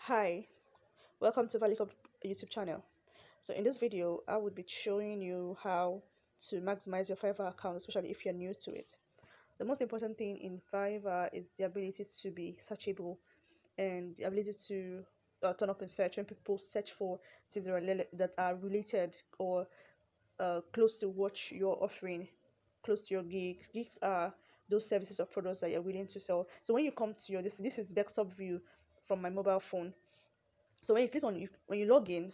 Hi, welcome to Valucop YouTube channel. So in this video, I would be showing you how to maximize your Fiverr account, especially if you're new to it. The most important thing in Fiverr is the ability to be searchable and the ability to turn up in search when people search for things that are related or close to what you're offering, close to your gigs. Gigs are those services or products that you're willing to sell. So when you come to your this is the desktop view from my mobile phone. So when you click on when you log in,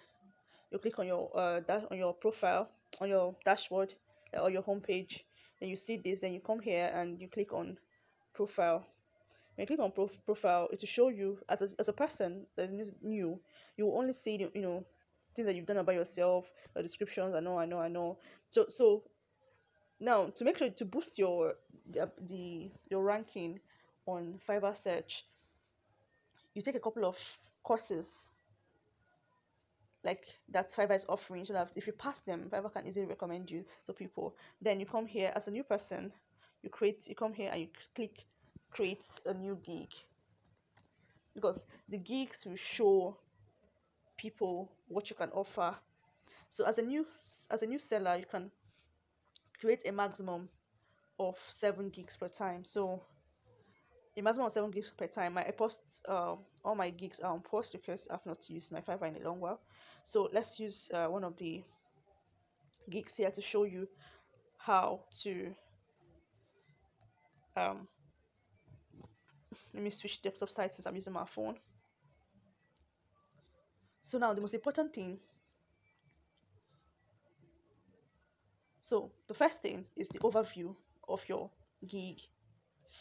you click on your on your profile, on your dashboard, or your homepage. Then you see this. Then you come here and you click on profile. When you click on profile, it will show you as a person that's new. You will only see things that you've done about yourself, the descriptions. I know. So now to make sure to boost your ranking on Fiverr search, you take a couple of courses like that Fiverr is offering, so that if you pass them, Fiverr can easily recommend you to people. Then you come here as a new person, you come here and you click create a new gig, because the gigs will show people what you can offer. So as a new seller, you can create a maximum of 7 gigs per time. So a maximum of 7 gigs per time. I post all my gigs are on post because I've not used my Fiverr in a long while. So let's use one of the gigs here to show you how to um let me switch desktop side since I'm using my phone. So now the most important thing, so the first thing is the overview of your gig.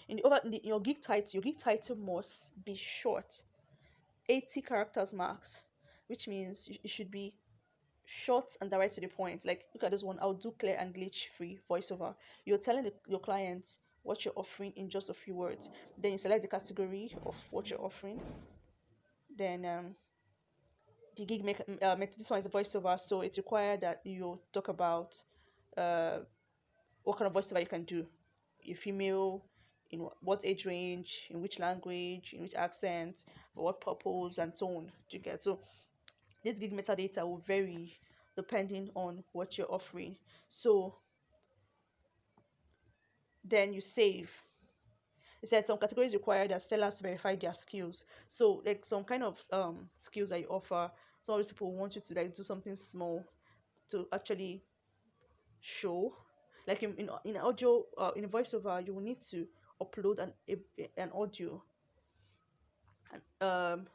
In your gig title must be short, 80 characters max, which means it should be short and direct to the point. Like, look at this one: I'll do clear and glitch free voiceover. You're telling your clients what you're offering in just a few words. Then you select the category of what you're offering. Then the gig make this one is a voiceover, so it's required that you talk about uh what kind of voiceover you can do. You female, in what age range, in which language, in which accent, for what purpose, and tone do you get. So this gig metadata will vary depending on what you're offering. So then you save. It said some categories require that sellers verify their skills. So like some kind of skills that you offer, some of these people want you to like do something small to actually show. Like in audio, in voiceover, you will need to upload an audio, and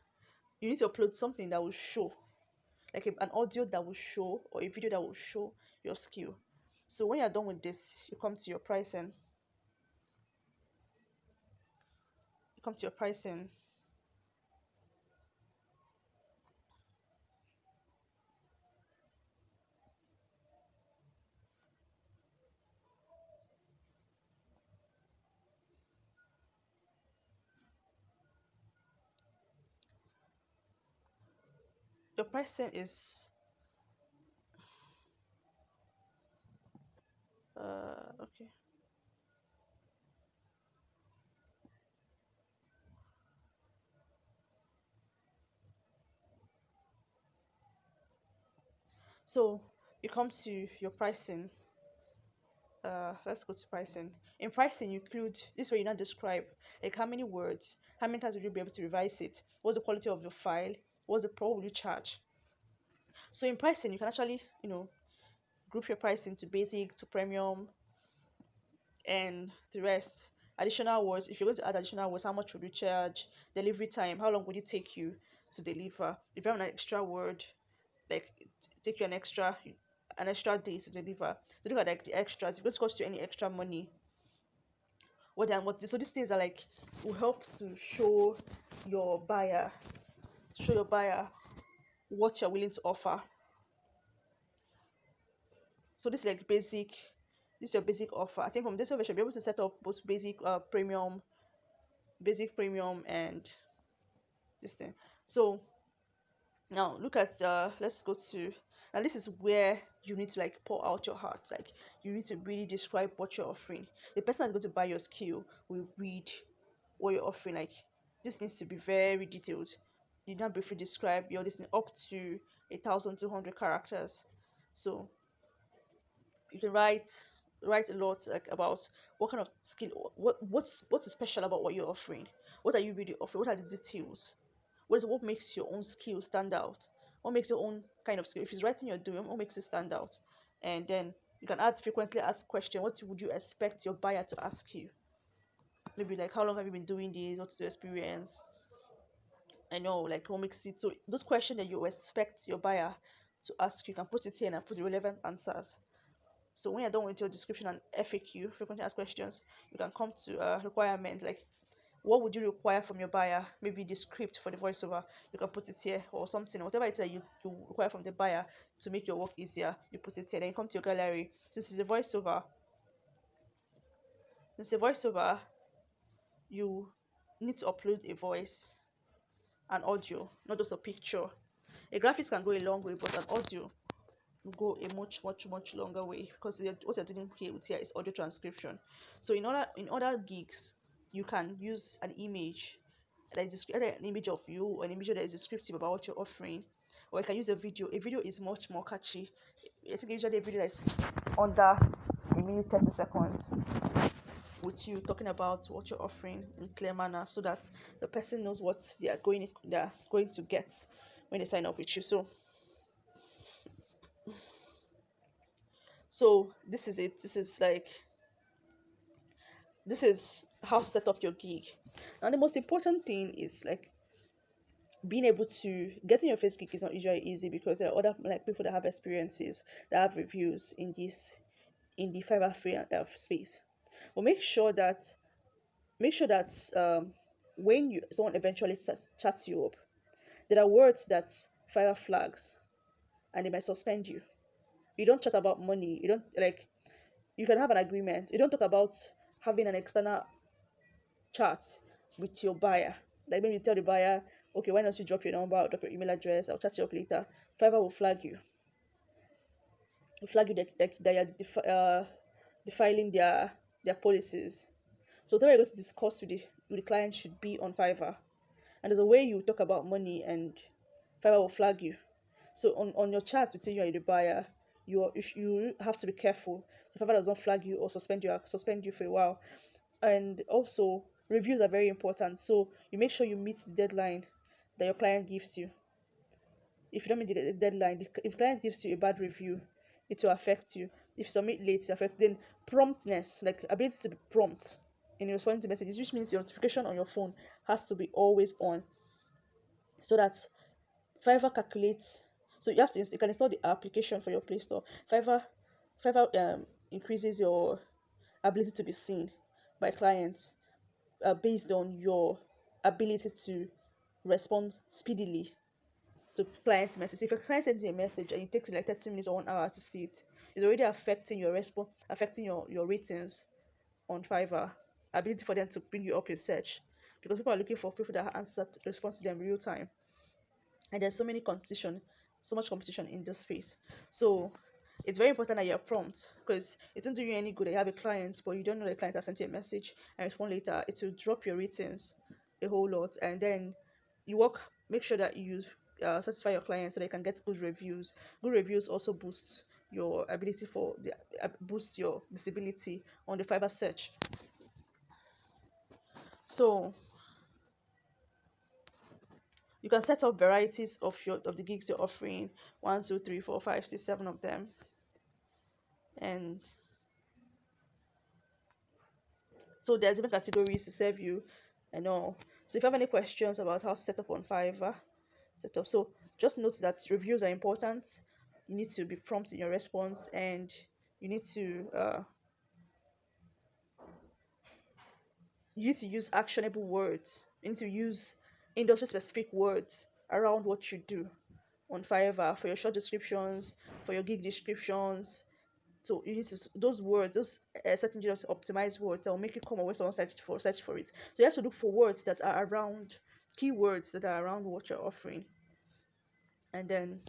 you need to upload something that will show, like an audio that will show or a video that will show your skill. So when you're done with this, you come to your pricing. You come to your pricing. Your pricing is okay. So you come to your pricing. Let's go to pricing. In pricing, you include this way you not describe like how many words, how many times will you be able to revise it, what's the quality of your file, what's the pro will you charge. So in pricing, you can actually group your pricing to basic, to premium, and the rest. Additional words, if you're going to add additional words, how much would you charge? Delivery time, how long would it take you to deliver? If you have an extra word, like take you an extra day to deliver. So look at like the extras. If it's going to cost you any extra money, so these things are like will help to show your buyer what you're willing to offer. So this is like basic. This is your basic offer. I think from this over, you should be able to set up both basic premium, and this thing. So now look at let's go to, now this is where you need to like pour out your heart. Like you need to really describe what you're offering. The person that's going to buy your skill will read what you're offering. Like this needs to be very detailed. you now briefly describe your listening up to 1,200 characters. So you can write a lot, like, about what kind of skill, what's special about what you're offering. What are you really offering? What are the details? What makes your own skill stand out? What makes your own kind of skill? If it's writing you're doing, what makes it stand out? And then you can add frequently asked question. What would you expect your buyer to ask you? Maybe like, how long have you been doing this? What's your experience? I know, like, what makes it so, those questions that you expect your buyer to ask you, can put it here and put the relevant answers. So when you're done with your description and FAQ, frequently asked questions, you can come to requirement, like, what would you require from your buyer? Maybe the script for the voiceover, you can put it here, or something, whatever it is that you require from the buyer to make your work easier, you put it here. Then you come to your gallery. Since it's a voiceover, you need to upload a voice and audio, not just a picture. A graphics can go a long way, but an audio will go a much longer way, because what you're doing here is audio transcription. So in other gigs, you can use an image that is either an image of you or an image that is descriptive about what you're offering, or you can use a video. A video is much more catchy. I think usually a video that's under a minute 30 seconds, with you talking about what you're offering in clear manner, so that the person knows what they are going to get when they sign up with you. So this is it. This is how to set up your gig. Now the most important thing is, like, being able to getting your first gig is not usually easy, because there are other, like, people that have experiences, that have reviews in the Fiverr free space. But make sure that when someone eventually chats you up, there are words that Fiverr flags, and they might suspend you. You don't chat about money. You don't, like, you can have an agreement. You don't talk about having an external chat with your buyer. Like, maybe you tell the buyer, okay, why don't you drop your number, or drop your email address, I'll chat you up later. Fiverr will flag you. That you're defiling their policies. So whatever you're going to discuss with the client should be on Fiverr. And there's a way you talk about money, and Fiverr will flag you. So on your chat between you and the buyer, you have to be careful so Fiverr does not flag you or suspend you for a while. And also, reviews are very important. So you make sure you meet the deadline that your client gives you. If you don't meet the deadline, if the client gives you a bad review, it will affect you. If you submit late, it affects. Then promptness, like ability to be prompt in responding to messages, which means your notification on your phone has to be always on, so that Fiverr calculates. So you can install the application for your Play Store. Fiverr increases your ability to be seen by clients, based on your ability to respond speedily to clients' message. If a client sends you a message and it takes you like 30 minutes or 1 hour to see it, it's already affecting your response, affecting your ratings on Fiverr, ability for them to bring you up in search, because people are looking for people that answer to respond to them real time. And there's so much competition in this space. So it's very important that you're prompt, because it won't do you any good that you have a client but you don't know the client has sent you a message and respond later. It will drop your ratings a whole lot. And then make sure that you satisfy your client so they can get good reviews. Good reviews also boost your visibility on the Fiverr search. So you can set up varieties of the gigs you're offering, 1, 2, 3, 4, 5, 6, 7 of them. And so there's different categories to serve you and all. So if you have any questions about how to set up on Fiverr, so just note that reviews are important. You need to be prompt in your response, and you need to use actionable words. You need to use industry specific words around what you do on Fiverr for your short descriptions, for your gig descriptions. So you need those words, those search engine optimized words that will make you come away someone search for it. So you have to look for words that are around, keywords that are around what you're offering, and then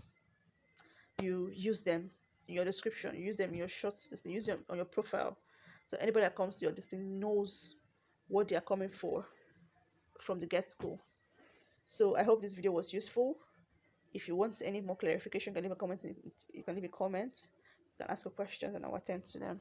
you use them in your description, you use them in your shorts, you use them on your profile, so anybody that comes to your listing knows what they are coming for from the get-go. So I hope this video was useful. If you want any more clarification, you can leave a comment. You can leave a comment. You can ask your questions, and I'll attend to them.